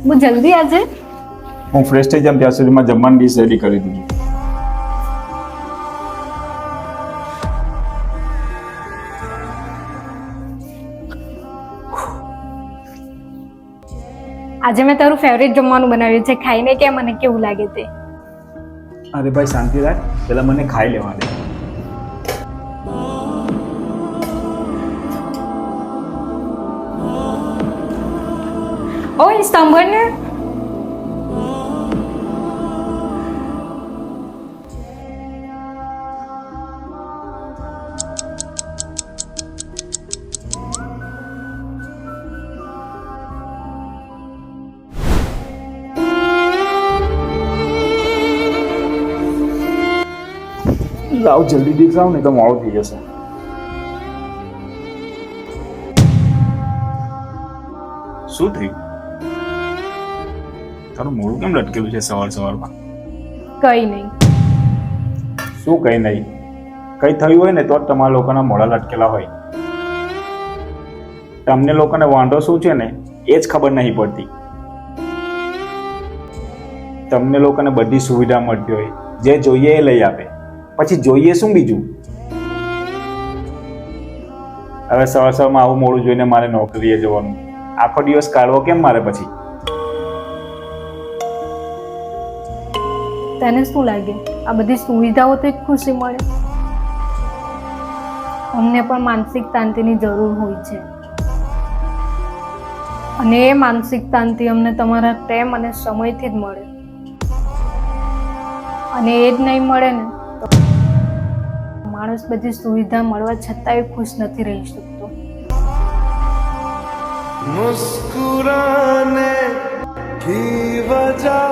બહુ જલ્દી આજે હું ફ્રેશ થઈ જામ ત્યાં સુધીમાં જમવાની ડીશ રેડી કરી દીધી. આજે મેં તારું ફેવરેટ જમવાનું બનાવ્યું છે, ખાઈને કે મને કેવું લાગે તે. અરે ભાઈ શાંતિ રાખ, પેલા મને ખાઈ લેવા દે. ઓય સાંભળ ને, લાવ જલ્દી ડીશ આવ ને તો મોડું થઈ જશે. શું થયું? તારું મોઢું કેમ લટકેલું છે સવારમાં? કઈ નહીં. શું કઈ નહીં? કઈ થયું હોય ને તો જ તમારા લોકોના મોઢા લટકેલા હોય. તમને લોકોને વાંધો શું છે ને એ જ ખબર નહીં પડતી. તમને લોકોને બધી સુવિધા મળતી હોય, જે જોઈએ એ લઈ આપે, પછી જોઈએ શું બીજું? હવે સવારમાં આવું મોડું જોઈને મારે નોકરીએ જવાનું, આખો દિવસ કાઢવો કેમ મારે પછી? તને શું લાગે આ બધી સુવિધાઓથી જ ખુશી મળે? અમને પણ માનસિક શાંતિની જરૂર હોય છે, અને એ માનસિક શાંતિ અમને તમારા પ્રેમ અને સમયથી જ મળે. અને એ જ નહીં મળે ને તો માણસ બધી સુવિધા મળવા છતાંય ખુશ નથી રહી શકતો. मुस्कुराने की वजह